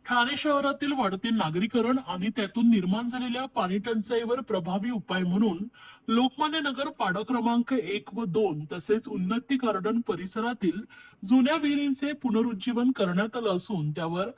ठाणे शहरातील वाढते नागरीकरण आणि त्यातून निर्माण झालेल्या पाणी टंचाईवर प्रभावी उपाय म्हणून लोकमान्य नगर पाडा क्रमांक 1 व 2 तसेच उन्नती गार्डन परिसरातील जुन्या विहिरींचे पुनरुज्जीवन करण्यात आलं असून त्यावर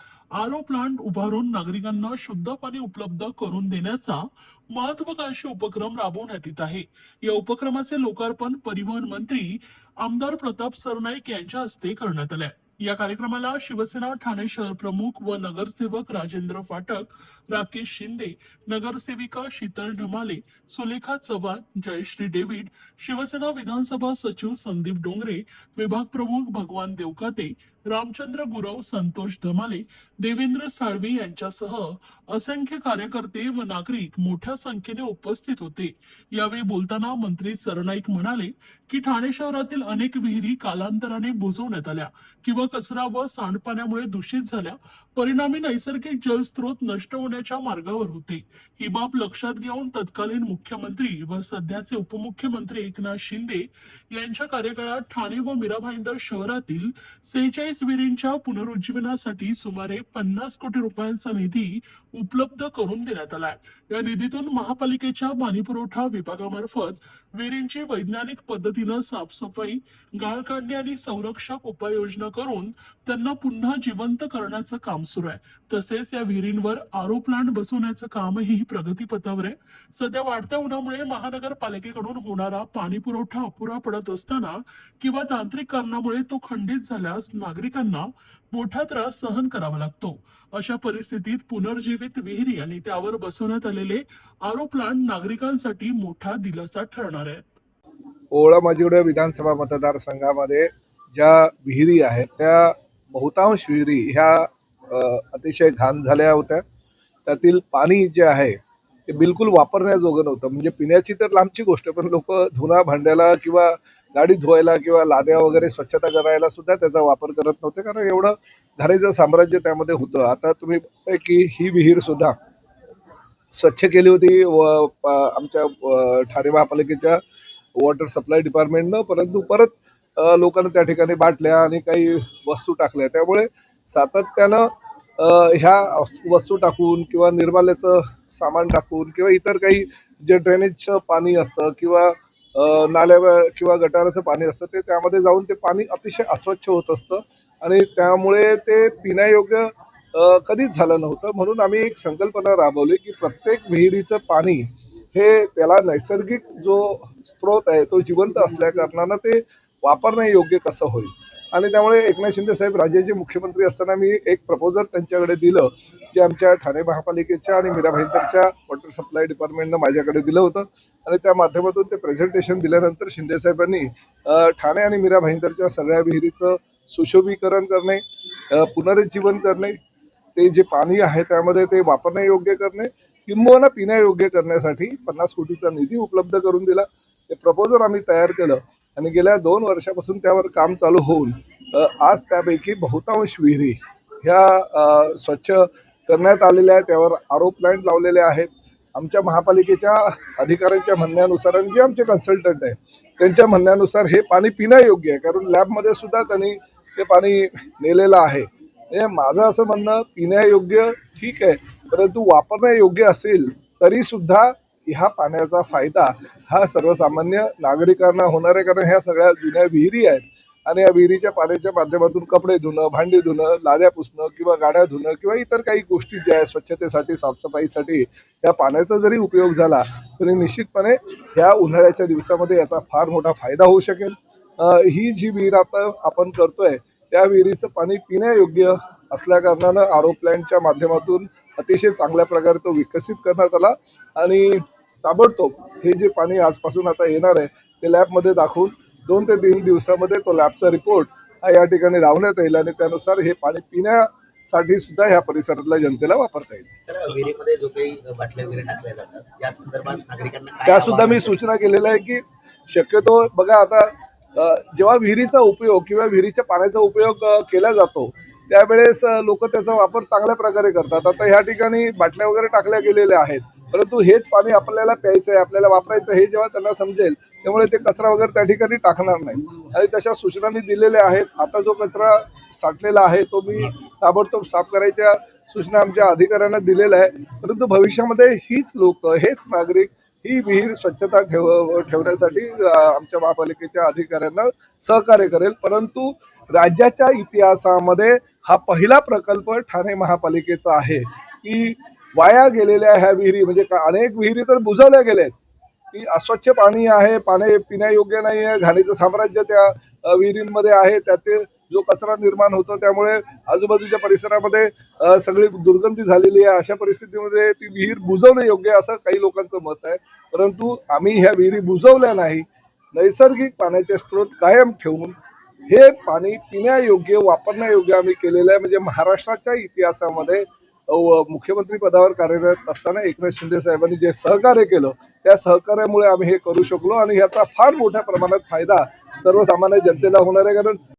आरो प्लांट उभारून नागरिकांना शुद्ध पाणी उपलब्ध करून देण्याचा महत्वाकांक्षी उपक्रम राबवण्यात येत आहे। या उपक्रमाचे लोकार्पण परिवहन मंत्री आमदार प्रताप सरनाईक यांच्या हस्ते करण्यात आले। या कार्यक्रमाला शिवसेना ठाणे शहर प्रमुख व नगरसेवक राजेंद्र फाटक, राकेश शिंदे, नगरसेविका शीतल ढमाले, सुलेखा चव्हाण, जयश्री डेव्हिड, शिवसेना विधानसभा सचिव संदीप डोंगरे, विभाग प्रमुख भगवान देवकाते, रामचंद्र गुरव, संतोष धमाले, देवेंद्र साळवे यांच्यासह असंख्य कार्यकर्ते व नागरिक मोठ्या संख्येने उपस्थित होते। यावेळी बोलताना मंत्री सरनाईक म्हणाले की ठाणे शहरातील अनेक विहिरी कालांतराने बुजवण्यात आल्या किंवा कचरा व सांडपाण्यामुळे दूषित झाल्या, परिणामी नैसर्गिक जलस्रोत नष्ट होण्याच्या मार्गावर होते। ही बाब लक्षात घेऊन तत्कालीन मुख्यमंत्री व सध्याचे उपमुख्यमंत्री एकनाथ शिंदे यांच्या कार्यकाळात ठाणे व मीरा भाईंदर शहरातील 46 विहिरींच्या पुनरुज्जीवनासाठी सुमारे 50 कोटी रुपयांचा निधी उपलब्ध करून देण्यात आलाय। या निधीतून महापालिकेच्या पाणीपुरवठा विभागामार्फत विहिरींची वैज्ञानिक पद्धतीने साफसफाई, गाळ काढणे आणि संरक्षक उपाययोजना करून त्यांना पुन्हा जिवंत करण्याचं काम सुरू आहे। तसेच या विहिरींवर आरो प्लांट बसवण्याचं कामही प्रगतीपथावर आहे। सध्या वाढत्या उन्हामुळे महानगरपालिकेकडून होणारा पाणी पुरवठा अपुरा पडत असताना किंवा तांत्रिक कारणामुळे तो खंडित झाल्यास नागरिकांना मोठा त्रास सहन करावा लागतो। अशा परिस्थितीत पुनर्जीवित विहिरी आणि त्यावर बसवण्यात आलेले आरो प्लांट नागरिकांसाठी मोठा दिलासा ठरणार आहेत। ओवळा माजिवडे विधानसभा मतदारसंघामध्ये ज्या विहिरी आहेत त्या बहुतांश विहिरी ह्या अतिशय घाण झाल्या होत्या। त्यातील पाणी जे आहे ते बिलकुल वापरण्याजोगं नव्हतं। म्हणजे पिण्याची तर लांबची गोष्ट, पण लोक धुणा भांड्याला किंवा गाडी धुवायला किंवा लाद्या वगैरे स्वच्छता करायला सुद्धा त्याचा वापर करत नव्हते, कारण एवढं घाणेरडं साम्राज्य त्यामध्ये होतं। आता तुम्ही बघताय की ही विहीर सुद्धा स्वच्छ केली होती व आमच्या ठाणे महापालिकेच्या वॉटर सप्लाय डिपार्टमेंटनं, परंतु परत लोकांना त्या ठिकाणी बाटल्या आणि काही वस्तू टाकल्या। त्यामुळे सातत्यानं ह्या वस्तू टाकून किंवा निर्माल्याचं सामान टाकून किंवा इतर काही जे ड्रेनेजचं पाणी असतं किंवा नाल्या किंवा गटाराचं पाणी असतं ते त्यामध्ये जाऊन ते पाणी अतिशय अस्वच्छ होत असतं आणि त्यामुळे ते पिण्यायोग्य कधीच झालं नव्हतं। म्हणून आम्ही एक संकल्पना राबवली की प्रत्येक विहिरीचं पाणी हे त्याला नैसर्गिक जो स्रोत आहे तो जिवंत असल्या कारणानं ते वापरण्यायोग्य कसं होईल। आणि त्यामुळे एकनाथ शिंदे साहेब राज्याचे मुख्यमंत्री असताना मी एक प्रपोजल त्यांच्याकडे दिलं, जे आमच्या ठाणे महापालिकेच्या आणि मीरा भाईंदरच्या वॉटर सप्लाय डिपार्टमेंटनं माझ्याकडे दिलं होतं आणि त्या माध्यमातून ते प्रेझेंटेशन दिल्यानंतर शिंदे साहेबांनी ठाणे आणि मीरा भाईंदरच्या सगळ्या विहिरीचं सुशोभीकरण करणे, पुनरुज्जीवन करणे, ते जे पाणी आहे त्यामध्ये ते वापरण्यायोग्य करणे किंबहुना पिण्यायोग्य करण्यासाठी 50 कोटीचा निधी उपलब्ध करून दिला। ते प्रपोजल आम्ही तयार केलं आणि गेल्या 2 वर्षापासून त्यावर काम चालू होऊन आज त्यापैकी बहुतांश विहिरी ह्या स्वच्छ करण्यात आलेल्या आहेत। त्यावर आरो प्लांट लावलेले आहेत। आमच्या महापालिकेच्या अधिकाऱ्यांच्या म्हणण्यानुसार आणि जे आमचे कन्सल्टंट आहे त्यांच्या म्हणण्यानुसार हे पाणी पिण्यायोग्य आहे, कारण लॅबमध्ये सुद्धा त्यांनी ते पाणी नेलेलं आहे। माझं असं म्हणणं, पिण्यायोग्य ठीक आहे, परंतु वापरण्यायोग्य असेल तरी सुद्धा ह्या पाण्याचा फायदा हा सर्वसामान्य नागरिकांना होणार आहे, कारण ह्या सगळ्या जुन्या विहिरी आहेत आणि या विहिरीच्या पाण्याच्या माध्यमातून कपडे धुणं, भांडी धुणं, लाद्या पुसणं किंवा गाड्या धुणं किंवा इतर काही गोष्टी ज्या आहेत स्वच्छतेसाठी, साफसफाईसाठी या पाण्याचा जरी उपयोग झाला तरी निश्चितपणे ह्या उन्हाळ्याच्या दिवसामध्ये याचा फार मोठा फायदा होऊ शकेल। ही जी विहीर आता आपण करतोय त्या विहिरीचं पाणी पिण्यायोग्य असल्या कारणानं आरो प्लांटच्या माध्यमातून अतिशय चांगल्या प्रकारे तो विकसित करण्यात आला आणि ताबडतोब हे जे पाणी आजपासून आता येणार आहे ते लॅबमध्ये दाखवून 2 ते 3 दिवसामध्ये तो लॅबचा रिपोर्ट हा या ठिकाणी लावण्यात येईल आणि त्यानुसार हे पाणी पिण्यासाठी सुद्धा ह्या परिसरातल्या जनतेला वापरता येईल। विहिरीमध्ये जो काही बाटल्या वगैरे टाकल्या जातात या संदर्भात नागरिकांना त्या सुद्धा मी सूचना केलेल्या आहे की शक्यतो बघा, आता जेव्हा विहिरीचा उपयोग किंवा विहिरीच्या पाण्याचा उपयोग केला जातो त्यावेळेस लोक त्याचा वापर चांगल्या प्रकारे करतात। आता ह्या ठिकाणी बाटल्या वगैरे टाकल्या गेलेल्या आहेत, परंतु हेच पाणी आपल्याला प्यायचं आहे, आपल्याला वापरायचं हे जेव्हा त्यांना समजेल त्यामुळे ते कचरा वगैरे त्या ठिकाणी टाकणार नाही आणि तशा सूचना मी दिलेल्या आहेत। आता जो कचरा साठलेला आहे तो मी ताबडतोब साफ करायच्या सूचना आमच्या अधिकाऱ्यांना दिलेल्या आहे. परंतु भविष्यामध्ये हीच लोक, हेच नागरिक ही विहीर स्वच्छता ठेवण्यासाठी आमच्या महापालिकेच्या अधिकाऱ्यांना सहकार्य करेल. परंतु राज्याच्या इतिहासामध्ये हा पहिला प्रकल्प ठाणे महापालिकेचा आहे की वाया गेलेल्या ह्या विहिरी, म्हणजे अनेक विहिरी तर बुजवल्या गेल्या आहेत की अस्वच्छ पाणी आहे, पाणी पिण्यायोग्य नाही आहे, घाणीचं साम्राज्य त्या विहिरींमध्ये आहे, त्यातील जो कचरा निर्माण होतो त्यामुळे आजूबाजूच्या परिसरामध्ये सगळी दुर्गंधी झालेली आहे. अशा परिस्थितीमध्ये ती विहीर बुजवणे योग्य असं काही लोकांचं मत आहे. परंतु आम्ही ह्या विहिरी बुजवल्या नाही, नैसर्गिक पाण्याचे स्रोत कायम ठेवून हे पाणी पिण्यायोग्य, वापरण्यायोग्य आम्ही केलेलं आहे. म्हणजे महाराष्ट्राच्या इतिहासामध्ये मुख्यमंत्री पदावर कार्यरत असताना एकनाथ शिंदे साहेबांनी जे सहकार्य केलं त्या सहकार्यामुळे आम्ही हे करू शकलो आणि याचा फार मोठ्या प्रमाणात फायदा सर्वसामान्य जनतेला होणार आहे. कारण